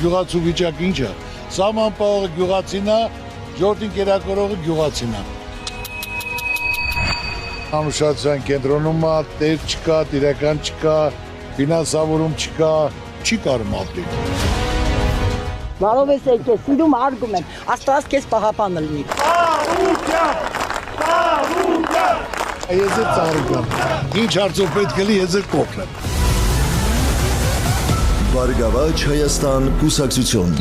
գյուղացու վիճակ ինչ է։ Սահման պահողը գյուղացին է, ժողովրդին կերակրողը գյուղացին է։ Անուշացիան կենտրոնում է, տեր չկա, տիրական չկա, ֆինանսավորում չկա, չի կարում ապրել։ Բարով ես եկել, սիրում արգում եմ, Աստված քեզ պահապանը լինի։ Ես է ծառուկան, ինչ հարցով պետք է լի, ես է կոքնեմ։ Բարգավաճ Հայաստան կուսակցություն։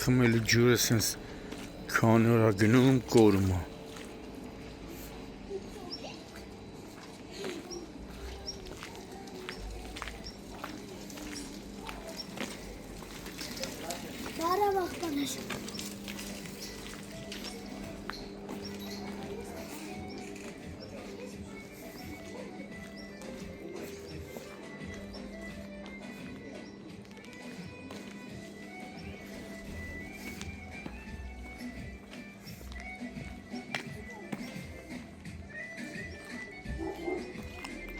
Խմելու ջուրը սենց քանի օր գնում կորում է։ Բարև աղբանаш։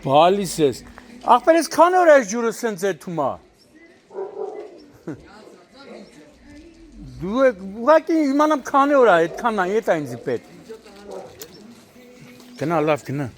Բալիս ես, աղբեր ես քանի օր այս ջուրը սենց էթում է։ Դու ուղղակի իմանամ քանի օր է, այդքանն է, ետ է ինձի պետ։ Գնա, լավ գնա։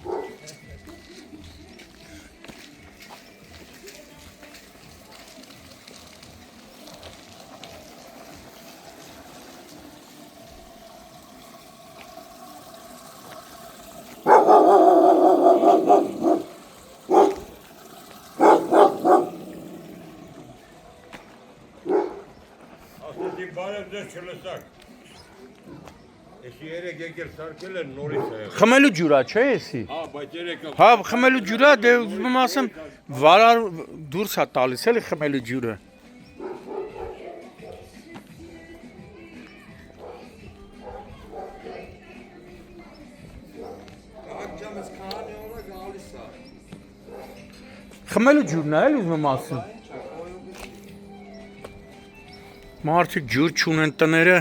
Խմելու ջուրա չէ էսի։ Հա, բայց երեկա։ Հա, խմելու ջուրա, դե ուզում ասեմ վարար դուրս է տալիս էլի խմելու ջուրը։ Խմելու ջուրն է էլի ուզում ասեմ։ Մարդիկ ջուր չունեն տները։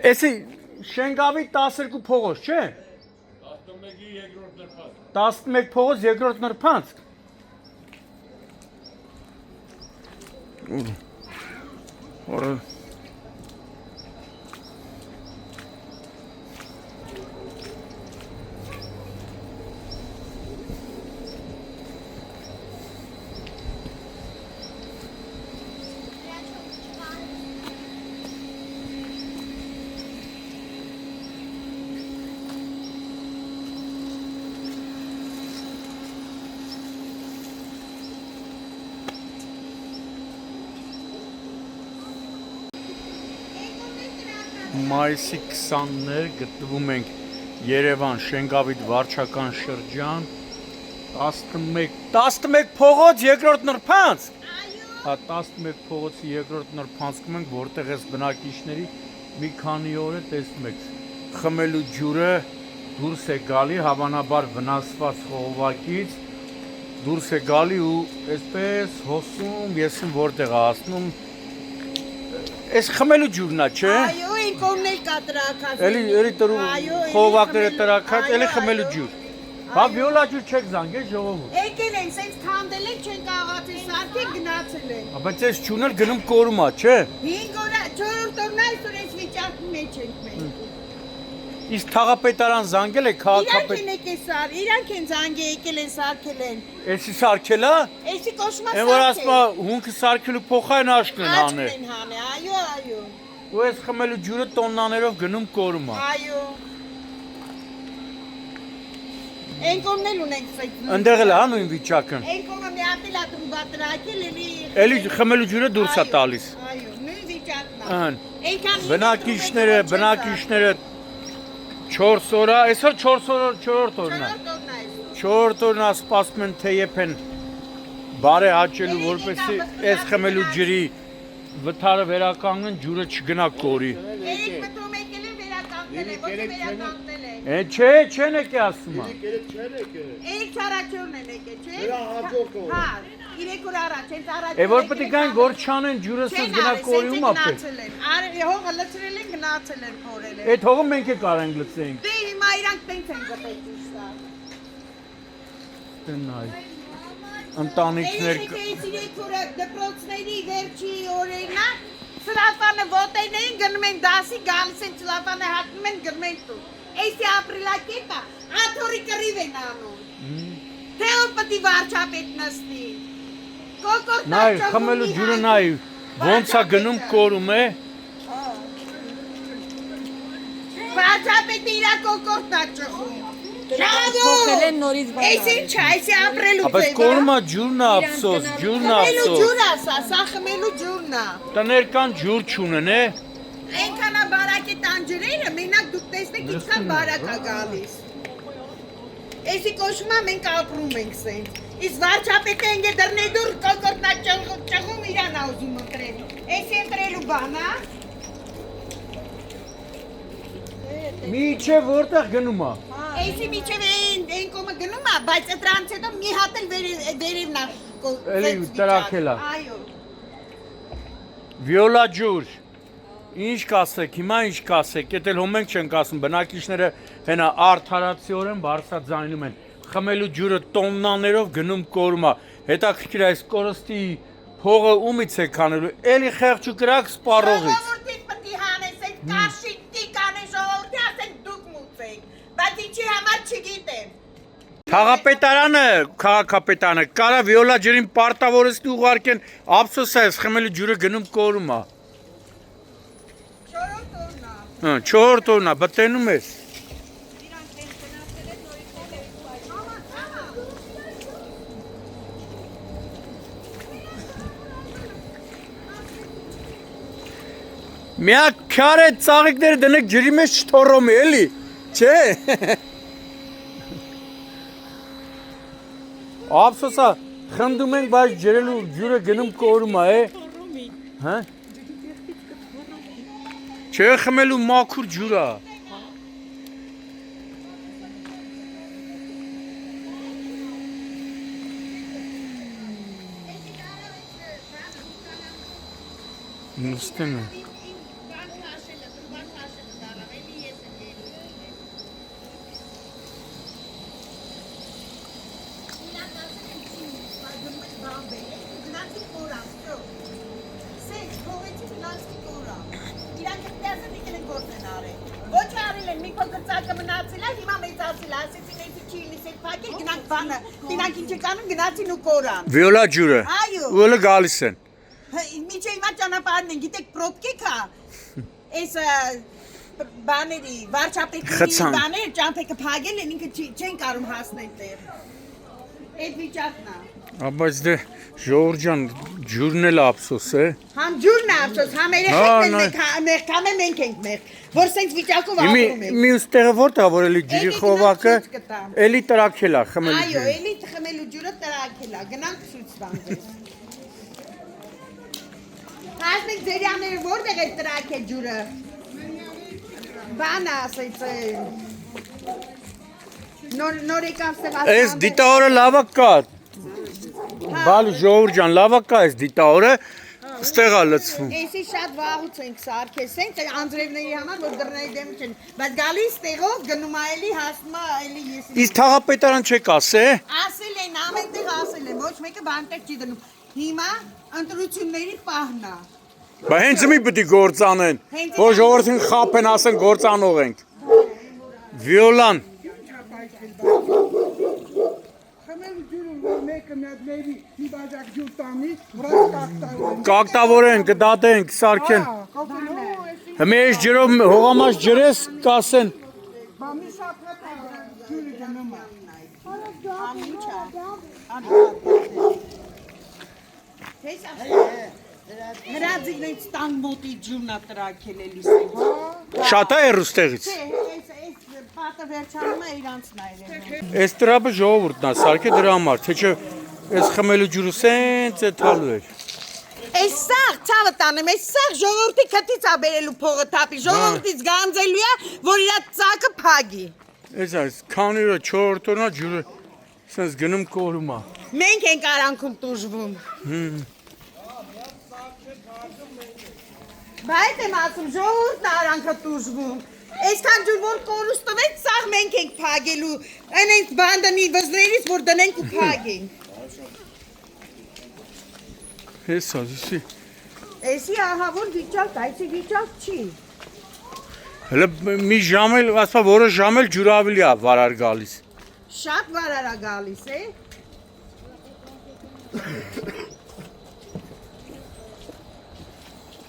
Էսի Շենգավի 12 փողոց, չէ։ 11-ի երկրորդ նրբանց։ 11 փողոց երկրորդ նրբանց։ Որը Մայիսի 20-ներ գտնվում ենք Երևան Շենգավիթ վարչական շրջան 11 փողոց երկրորդ նրբանց։ Հա 11 փողոցի երկրորդ նրբանցքում ենք, որտեղ էս բնակիչների մի քանի օր է տեսնում եք խմելու ջուրը դուրս է գալի հավանաբար վնասված խողովակից դուրս է գալի ու այսպես հոսում եսին որտեղ է հասնում Էս խմելու ջուրն է, չէ։ Այո, ինքոն էլ կա տրակած։ Էլի տրու խողովակները տրակած, էլի խմելու ջուր։ Բա վիոլա ջուր չեք զանգել ժողովուրդ։ Եկել են, սենց թանդել են, չեն կարողացել սարքել, գնացել են։ Բայց այս չունել գնում կորում է, չէ։ 5 օր, 4-րդ օրն այսօր այս վիճակի մեջ ենք մենք։ Իսկ թաղապետարան զանգել է քաղաքապետ։ Իրանք են եկել սար, իրանք են զանգել, եկել են սարքել են։ Էսի սարքել է։ Էսի կոշմա Այն որ ասում է հունքը սարքելու փոխային աշկն են անել։ Աշկն են հանել, այո, այո։ Ու այս խմելու ջուրը տոննաներով գնում կորում է։ Այո։ Այն կողմն էլ ունենք սեյ։ Ընդեղ էլ հա նույն վիճակը։ Այն կողմը մի հատ էլ ատում բատրակել էլի։ Էլի խմելու ջուրը դուրս է տալիս։ Այո, նույն վիճակն է։ Ահա։ Այնքան Բնակիչները 4 օր, այսօր 4 օրն է։ 4 օրն է սպասում են թե երբ են բարե հաճելու, որպեսզի այս խմելու ջրի վթարը վերականգնեն, ջուրը չգնա կորի։ Երեք մտում եկել են վերականգնել է, ոչ վերականգնել է։ Չէ, չեն եկե ասում է։ Երեք չարաչորն են եկել, չէ։ Հա, 3 օր առաջ, հենց առաջ։ Է որ պետք է գան որ չանեն ջուրը սենց գնա կորի ու մապե։ Հողը լցրել են, գնացել են փորել են։ Այդ հողը մենք է կարենք լցենք։ Դե հիմա իրանք տենց են գտել ճիշտ է։ Տնայ։ Ընտանիքներ Երեկոյի դպրոցների վերջի օրերն է, սրատանը ոտերն էին գնում են դասի, գալիս են սրատանը հատնում են գնում են տուն։ Էսի ապրիլակետը աթորի կռիվ են անում։ Թե ով պետք է վարչապետ նստի։ նայ, խմելու ջուրը նայ, ոնց է գնում կորում է։ Վարչապետը իրա կոկորտն է ճխում։ Փոխել են նորից բան։ Էս ինչ է, էսի ապրելու Բայց կորում է ջուրն է ափսոս, ջուրն է Խմելու ափսոս։ ջուր է սա խմելու ջուրն է։ Տներ կան ջուր չունեն է։ Այնքան է բարակ է տանջրերը, մենակ դուք տեսնեք ինչքան բարակ է գալիս։ Էսի կոչում է մենք ապրում ենք սենց։ Իսկ վարչապետը ընկե դռնե դուր կոկորտնա ճղում իրան ա ուզում ընտրել։ Էսի ընտրելու բան է։ Միջև որտեղ գնում է։ Էսի միջև այն կոմը գնում է, բայց դրանից հետո մի հատ էլ վերևն է։ Էլի տրաքել է։ Այո։ Վիոլա ջուր։ Ինչ կասեք, հիմա ինչ կասեք, եթե հո մենք չենք ասում, բնակիչները հենա արդարացիորեն բարձրաձայնում են։ Խմելու ջուրը տոննաներով գնում կորում է։ Հետաքրքիր է այս կորստի փողը ումից է կանելու։ Էլի խեղճ ու կրակ սպառողից։ Ժողովրդից պետք է հանես, այդ կաշիտի կանեն ժողովրդի, ասենք դուք մուծեք, բայց ինչի համար չգիտեմ։ Քաղաքապետարանը, քաղաքապետարանը կարա վիոլա ջրին պարտավորեցնի ուղարկեն, ափսոս է, խմելու ջուրը գնում կորում է։ 4 օրն է։ Հա, 4 օրն է, բտենում ես։ Միակ քյար է ծաղիկները դնեք ջրի մեջ չթորոմի, էլի, չէ։ Ափսոսա, խնդում ենք, բայց ջրելու ջուրը գնում կորում է, հա։ Չէ խմելու մաքուր ջուր է։ Նստեմ է։ Ոչ արել են, մի փոքր ծակը մնացել է, հիմա մեծացել է, ասեցին էսի չի լիսեք փակել, գնանք բանը, դինանք ինչ եկանում, գնացին ու կորան։ Վիոլա ջուրը։ Այո։ Ու էլը գալիս են։ Միջը հիմա ճանապարհն են, գիտեք, պրոբկե կա, այս բաների, վարչապետների բաներ, ճամփեքը փակել են, ինքը չեն կարում հասնել տեղ։ Այդ վիճակն է։ Բայց դե Ժողովուրդ ջան, ջուրն էլ ափսոս է։ Համ ջուրն է ափսոս, համ երեխեքն են մեղք, համ մենք ենք մեղք, որ սենց վիճակով ապրում ենք։ Մյուս տեղը որտեղ է, որ էլի ջրի խովակը էլի տրաքել է խմելու Այո, ջուրը։ էլի խմելու ջուրը տրաքել է, գնանք ցույց տանք։ Հասնեք ձերյաները որտեղ է տրաքել ջուրը։ Բան ասեց նոր եկավ Սևաստան։ Այս դիտավորը լավա կա։ Բալ Ժողովուրդ ջան, լավա կա այս դիտավորը, ստեղ է լցվում։ Էսի շատ վաղուց ենք սարքեսենք, անձրևների համար, որ դռների դեմ չեն, բայց գալիս տեղով գնում է էլի, հասնում է էլի ես։ Իսկ թաղապետարան չեք ասե։ Ասել են, ամենտեղ ասել են, ոչ մեկը բանտեղ չի դնում։ Հիմա ընտրությունների պահն է։ Բա հենց մի պետք է գործանեն, որ ժողովրդին խափեն, ասեն գործանող ենք։ Վիոլան։ Կակտավորեն, կդատենք, սարքեն։ Հիմա այս ջրով հողամաս ջրես կասեն։ Հրաձիգն այդ ստան մոտի ջուրնա տրակել էլիս է։ Շատ է ռուստեղից։ Չէ, այս պատը վերջանում է իրանցն այրել։ Այս տրապը ժողովուրդն է, սարքե դրա համար, թե չէ այս խմելու ջուրը սենց է թալու էր։ Այս սաղ ցավը տանեմ, այս սաղ ժողովրդի քթից ա բերելու փողը թափի, ժողովրդից գանձելու է, որ իր ծակը փագի։ Այս քանի օր 4 օրնա ջուրը սենց գնում կորում է։ Մենք ենք արանքում տուժվում։ Բայց եմ ասում, ժողովուրդն արանքը տուժվում։ Այսքան ջուր որ կորուս տվեց, սաղ մենք ենք փագելու, այնց բանդանի վզներից, որ դնենք ու փագենք։ Հեսա, դիսի։ Էսի ահա որ վիճակ, այսի վիճակ չի։ Հələ մի ժամ էլ, ասա որոշ ժամ էլ ջուրը ավելի է վարար գալիս։ Շատ վարարա գալիս է։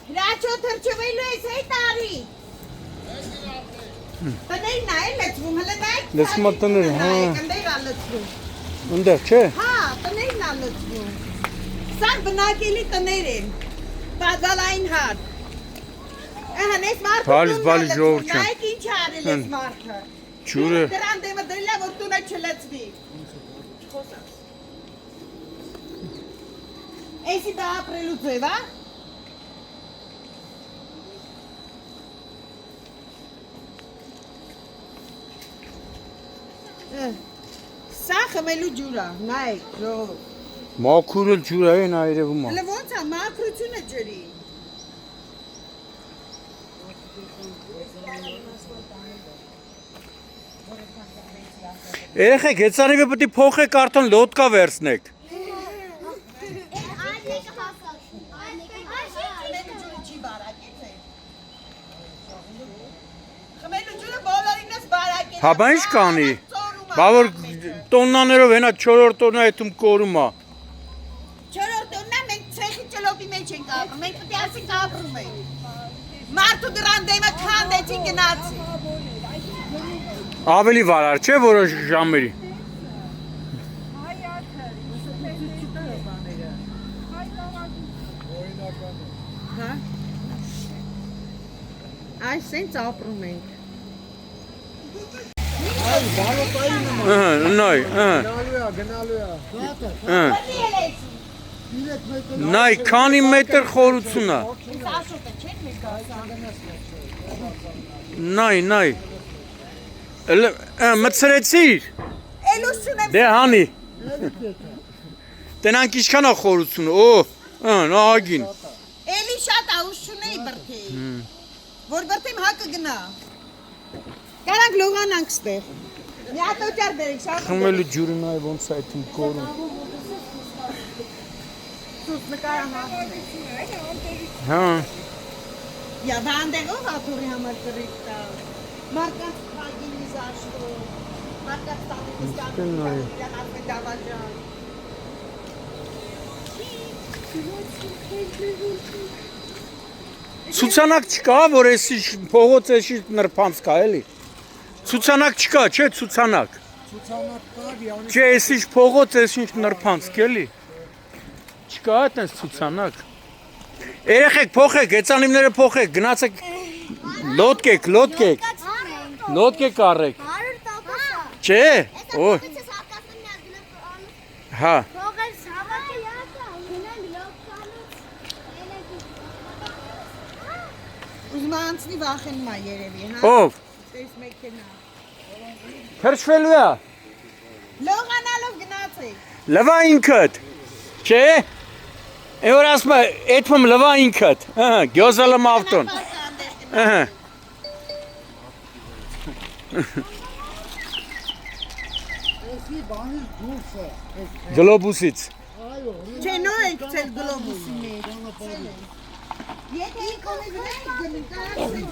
Հրաչո թրջվելու ես այդ արի։ Տներն է լծվում, հլը նայք։ Լծվում է տները, հա։ Կնդեր է լծվում։ Ընդեղ, չէ։ Հա, տներն է լծվում։ Սա բնակելի տներ են, բադվալային հատ։ Ահան ես մարդը Բալիս ժողովուրդ չան։ նայք ինչ արել ես մարդը։ Ջուրը։ Դրան դեմը դրելա, որ տունը չլծվի։ Էսի դա ապրելու ձև, ա։ Սա խմելու ջուրա, նայք, ժողովուրդ։ Մաքուրը ջուրը են այրևում է։ Հələ ոնց է մաքրությունը ջրի։ Երեխեք, հեցանիվը պետք է փոխեք արդեն լոդկա վերցնեք։ Խմելու ջուրը բոլորինս բարակ է։ Հա բա ինչ կանի։ Բա որ տոննաներով հենա 4-րդ օրնա այդում կորում է։ 4-րդ օրնա մենք ցեխի ճլոպի մեջ ենք ապրում, մենք պետք է ասենք ապրում ենք։ Մարդու դրան դեմը քանդեցին գնացի։ Ավելի վարար չէ որոշ ժամերի։ Հա։ Այս սենց ապրում ենք։ Նայ, Նայ, քանի մետր խորություն է։ Նայ։ Մտցրեցիր։ Էլուս չունեմ։ Դե հանի։ Տենանք ինչքան է խորությունը, նահագին։ Էլի շատ աուս չունեի բրթեի։ Որ բրթեմ հակը գնա։ Կարանք լողանանք ստեղ։ Մի հատ օճար բերեք, շատ։ Խմելու ջուրը նայ ոնց է այդում կորում։ Սուս նկարան հաղթում է։ Հա։ Յա բանդեղով աթորի համար կրիկ տա։ Մարդկանց փագին իզաշտո։ Մարդկանց տանից կանում իրան արվե դավաջան։ Ցուցանակ չկա, որ էսի փողոց էսի նրբանց կա էլի։ Ցուցանակ չկա, չէ, ցուցանակ։ Ցուցանակ կա, չէ, էսի փողոց էսի նրբանց կելի։ Չկա այդպես ցուցանակ։ Երեխեք փոխեք, հեծանիմները փոխեք, գնացեք լոդկեք առեք։ Չէ, օ։ Հա։ Ուզում անցնի վախենում է երևի, հա։ Ով։ Տես մեքենա։ Թրջվելու է։ Լողանալով գնացեք։ Լվա ինքդ։ Չէ։ Որ ասում է, այդվում լվա ինքդ։ Գյոզալը մավտոն։ Ահա։ Գլոբուսից։ Չէ, նոր ենք ցել գլոբուսի մեջ։ Եթե ինքն է գնացեք, գնացեք։